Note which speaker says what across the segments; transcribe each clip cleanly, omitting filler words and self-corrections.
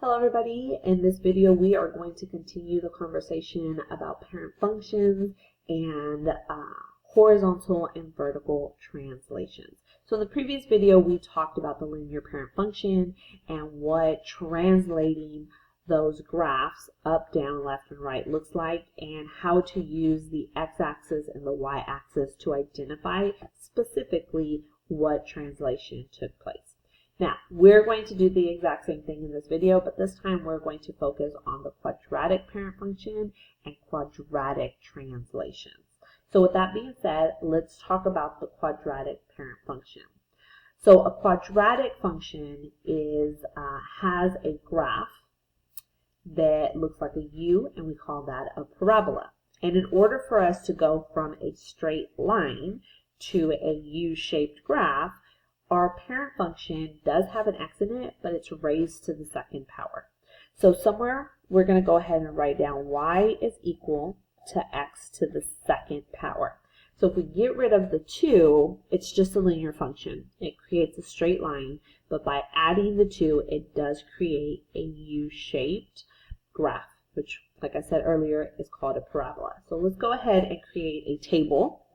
Speaker 1: Hello everybody, in this video we are going to continue the conversation about parent functions and horizontal and vertical translations. So in the previous video we talked about the linear parent function and what translating those graphs up, down, left, and right looks like, and how to use the x-axis and the y-axis to identify specifically what translation took place. Now, we're going to do the exact same thing in this video, but this time we're going to focus on the quadratic parent function and quadratic translations. So with that being said, let's talk about the quadratic parent function. So a quadratic function has a graph that looks like a U, and we call that a parabola. And in order for us to go from a straight line to a U-shaped graph, our parent function does have an x in it, but it's raised to the second power. So somewhere we're going to go ahead and write down y is equal to x to the second power. So if we get rid of the 2, it's just a linear function. It creates a straight line, but by adding the 2, it does create a U-shaped graph, which, like I said earlier, is called a parabola. So let's go ahead and create a table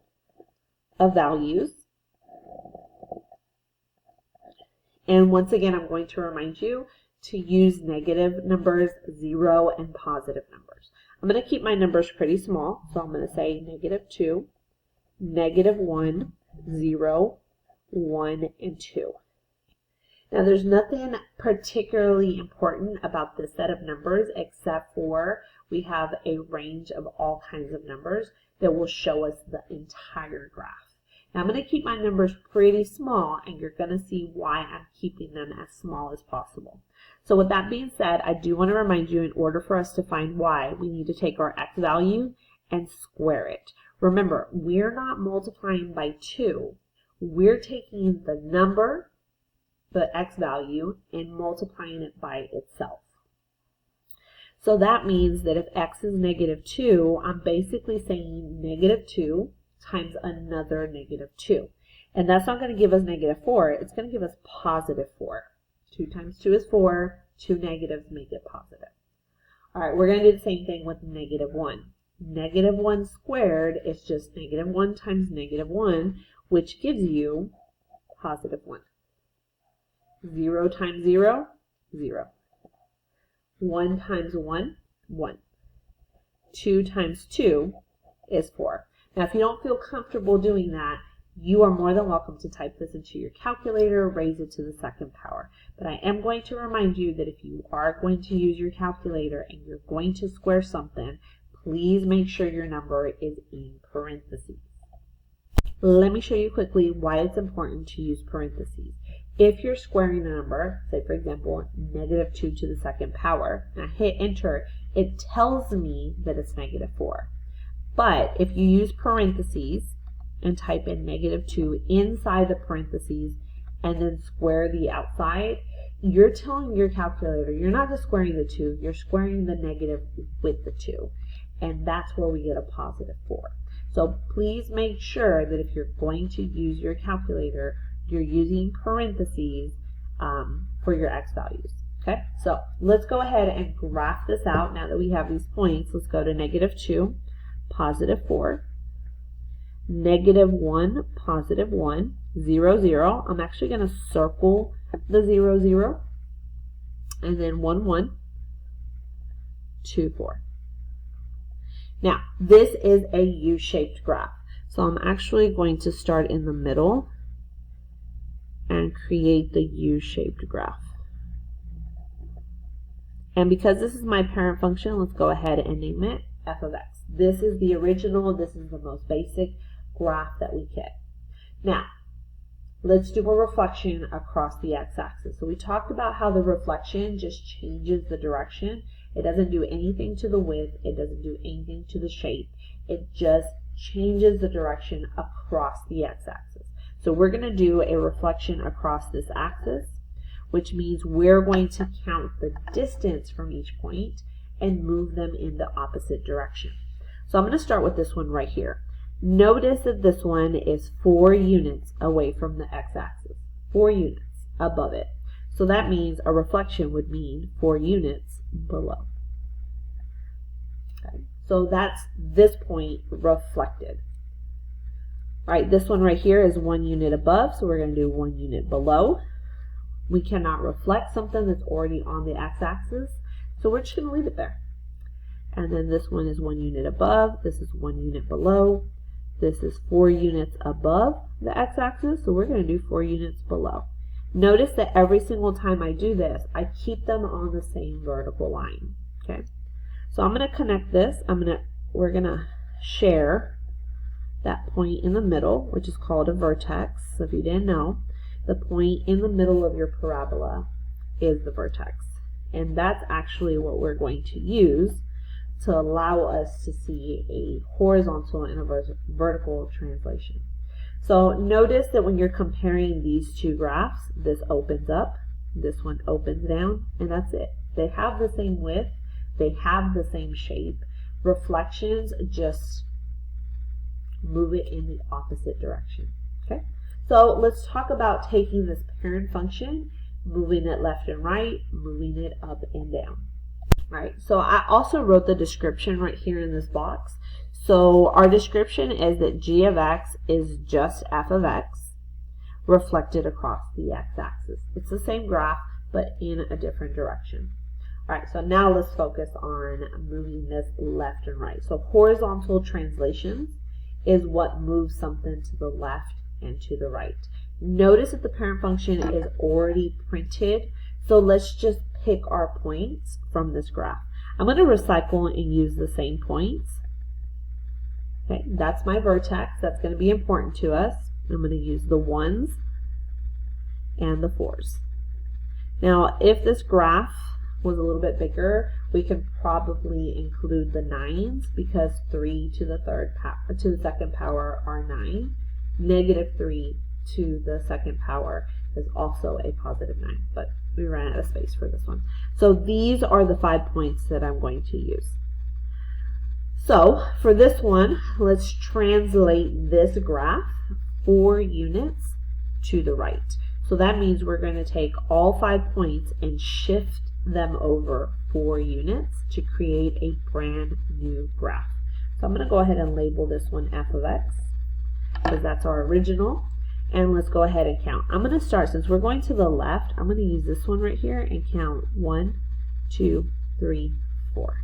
Speaker 1: of values. And once again, I'm going to remind you to use negative numbers, 0, and positive numbers. I'm going to keep my numbers pretty small, so I'm going to say -2, -1, 0, 1, and 2. Now, there's nothing particularly important about this set of numbers except for we have a range of all kinds of numbers that will show us the entire graph. Now, I'm going to keep my numbers pretty small, and you're going to see why I'm keeping them as small as possible. So with that being said, I do want to remind you, in order for us to find y, we need to take our x value and square it. Remember, we're not multiplying by 2. We're taking the number, the x value, and multiplying it by itself. So that means that if x is -2, I'm basically saying -2 times another -2. And that's not going to give us -4, it's going to give us +4. 2 times 2 is 4, 2 negatives make it positive. Alright, we're going to do the same thing with -1. -1 squared is just -1 times -1, which gives you +1. 0 times 0, 0. 1 times 1, 1. 2 times 2 is 4. Now, if you don't feel comfortable doing that, you are more than welcome to type this into your calculator, raise it to the second power. But I am going to remind you that if you are going to use your calculator and you're going to square something, please make sure your number is in parentheses. Let me show you quickly why it's important to use parentheses. If you're squaring a number, say for example, -2 to the second power, and I hit enter, it tells me that it's -4. But if you use parentheses and type in -2 inside the parentheses and then square the outside, you're telling your calculator you're not just squaring the 2, you're squaring the negative with the 2. And that's where we get a +4. So please make sure that if you're going to use your calculator, you're using parentheses for your x values. Okay, so let's go ahead and graph this out. Now that we have these points, let's go to -2. +4, -1, +1, 0, 0. I'm actually going to circle the 0, 0, and then 1, 1, 2, 4. Now, this is a U-shaped graph. So I'm actually going to start in the middle and create the U-shaped graph. And because this is my parent function, let's go ahead and name it f of x. This is the original, this is the most basic graph that we get. Now, let's do a reflection across the x-axis. So we talked about how the reflection just changes the direction. It doesn't do anything to the width, it doesn't do anything to the shape. It just changes the direction across the x-axis. So we're going to do a reflection across this axis, which means we're going to count the distance from each point and move them in the opposite direction. So I'm going to start with this one right here. Notice that this one is 4 units away from the x-axis, 4 units above it. So that means a reflection would mean 4 units below. Okay. So that's this point reflected. All right, this one right here is 1 unit above, so we're going to do 1 unit below. We cannot reflect something that's already on the x-axis, so we're just going to leave it there. And then this one is 1 unit above, this is 1 unit below, this is 4 units above the x-axis, so we're going to do 4 units below. Notice that every single time I do this, I keep them on the same vertical line. Okay, so I'm going to connect this. We're going to share that point in the middle, which is called a vertex. So if you didn't know, the point in the middle of your parabola is the vertex. And that's actually what we're going to use to allow us to see a horizontal and a vertical translation. So notice that when you're comparing these two graphs, this opens up, this one opens down, and that's it. They have the same width, they have the same shape. Reflections just move it in the opposite direction. Okay, so let's talk about taking this parent function, moving it left and right, moving it up and down. Right, so I also wrote the description right here in this box. So our description is that g of x is just f of x reflected across the x-axis. It's the same graph, but in a different direction. All right, so now let's focus on moving this left and right. So horizontal translations is what moves something to the left and to the right. Notice that the parent function is already printed, so let's just pick our points from this graph. I'm going to recycle and use the same points. Okay, that's my vertex. That's going to be important to us. I'm going to use the 1s and the 4s. Now, if this graph was a little bit bigger, we could probably include the 9s because 3 to the second power are 9. Negative 3 to the second power is also a positive 9, but we ran out of space for this one. So these are the 5 points that I'm going to use. So for this one, let's translate this graph 4 units to the right. So that means we're going to take all 5 points and shift them over 4 units to create a brand new graph. So I'm going to go ahead and label this one f of x because that's our original. And let's go ahead and count. I'm going to start, since we're going to the left, I'm going to use this one right here and count 1, 2, 3, 4.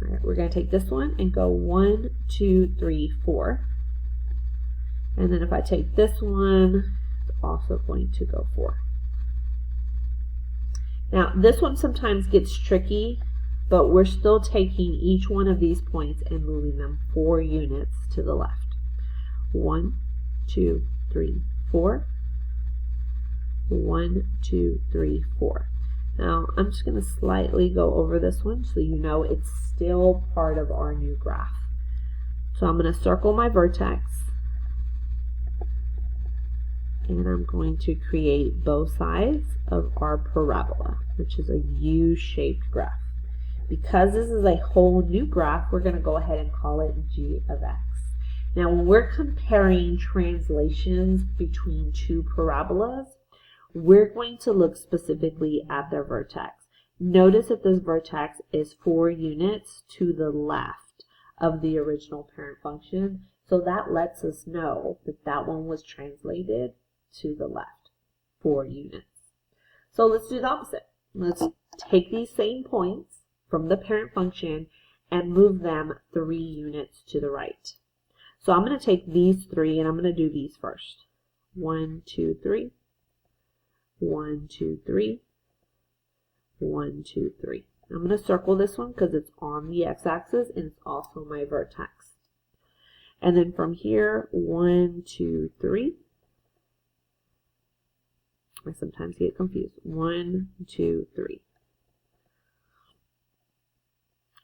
Speaker 1: All right, we're going to take this one and go 1, 2, 3, 4. And then if I take this one, it's also going to go 4. Now, this one sometimes gets tricky, but we're still taking each one of these points and moving them 4 units to the left. 1, 2, 3, 4. 1, 2, 3, 4. Now, I'm just going to slightly go over this one so you know it's still part of our new graph. So I'm going to circle my vertex, and I'm going to create both sides of our parabola, which is a U-shaped graph. Because this is a whole new graph, we're going to go ahead and call it g of x. Now, when we're comparing translations between two parabolas, we're going to look specifically at their vertex. Notice that this vertex is 4 units to the left of the original parent function, so that lets us know that that one was translated to the left, 4 units. So let's do the opposite. Let's take these same points from the parent function and move them 3 units to the right. So I'm going to take these 3 and I'm going to do these first. 1, 2, 3. 1, 2, 3. 1, 2, 3. I'm going to circle this one because it's on the x-axis and it's also my vertex. And then from here, 1, 2, 3. I sometimes get confused. 1, 2, 3.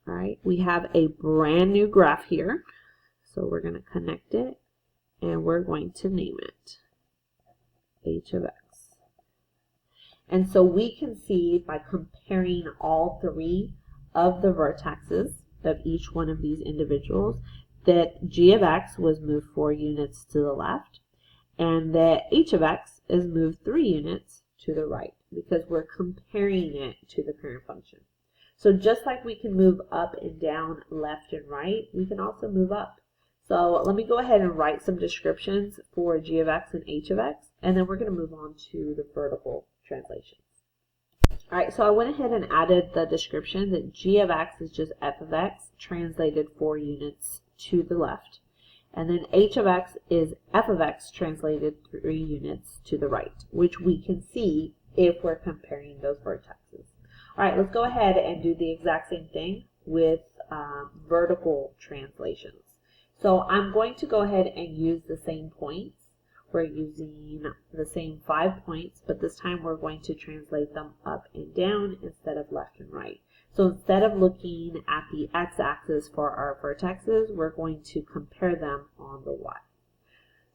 Speaker 1: All right, we have a brand new graph here. So we're going to connect it and we're going to name it h of x. And so we can see by comparing all 3 of the vertexes of each one of these individuals that g of x was moved 4 units to the left and that h of x is moved 3 units to the right because we're comparing it to the parent function. So just like we can move up and down, left and right, we can also move up. So let me go ahead and write some descriptions for g of x and h of x, and then we're going to move on to the vertical translations. Alright, so I went ahead and added the description that g of x is just f of x translated 4 units to the left. And then h of x is f of x translated 3 units to the right, which we can see if we're comparing those vertexes. Alright, let's go ahead and do the exact same thing with vertical translations. So I'm going to go ahead and use the same points. We're using the same 5 points, but this time we're going to translate them up and down instead of left and right. So instead of looking at the x-axis for our vertexes, we're going to compare them on the y.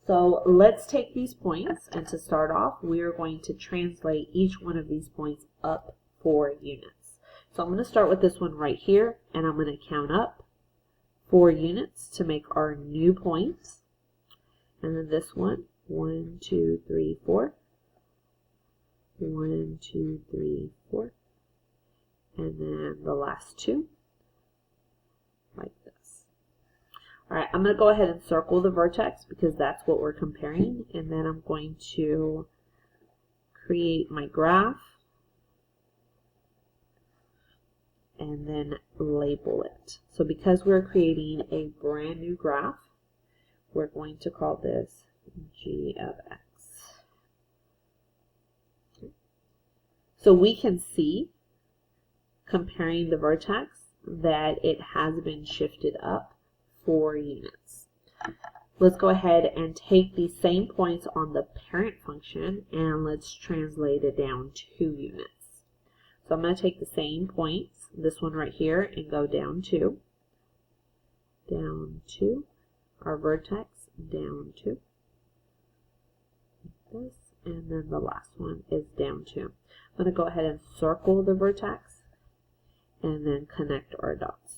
Speaker 1: So let's take these points, and to start off, we are going to translate each one of these points up 4 units. So I'm going to start with this one right here, and I'm going to count up 4 units to make our new points. And then this one, 1, 2, 3, 4. 1, 2, 3, 4. And then the last 2, like this. Alright, I'm going to go ahead and circle the vertex because that's what we're comparing. And then I'm going to create my graph and then label it. So because we're creating a brand new graph, we're going to call this g of x. Okay. So we can see, comparing the vertex, that it has been shifted up 4 units. Let's go ahead and take these same points on the parent function and let's translate it down 2 units. So I'm going to take the same points, this one right here, and go down 2. Down 2. Our vertex, down 2. Like this. And then the last one is down 2. I'm going to go ahead and circle the vertex and then connect our dots.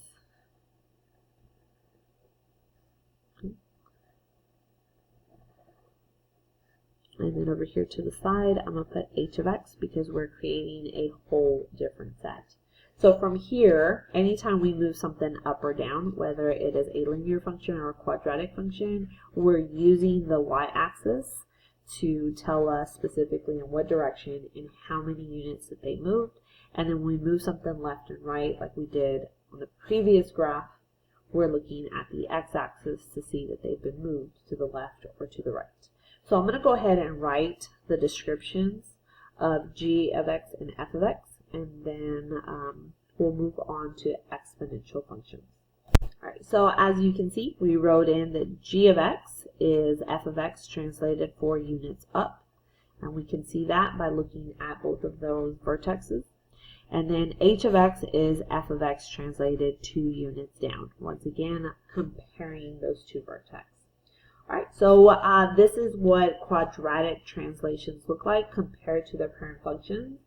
Speaker 1: Okay. And then over here to the side, I'm going to put h of x because we're creating a whole different set. So from here, anytime we move something up or down, whether it is a linear function or a quadratic function, we're using the y-axis to tell us specifically in what direction and how many units that they moved. And then when we move something left and right, like we did on the previous graph, we're looking at the x-axis to see that they've been moved to the left or to the right. So I'm going to go ahead and write the descriptions of g of x and f of x, and then we'll move on to exponential functions. Alright, so as you can see, we wrote in that g of x is f of x translated 4 units up, and we can see that by looking at both of those vertexes. And then h of x is f of x translated 2 units down. Once again, comparing those 2 vertices. Alright, so this is what quadratic translations look like compared to their parent functions.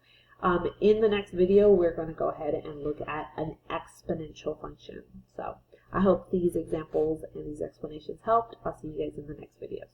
Speaker 1: In the next video, we're going to go ahead and look at an exponential function. So I hope these examples and these explanations helped. I'll see you guys in the next videos.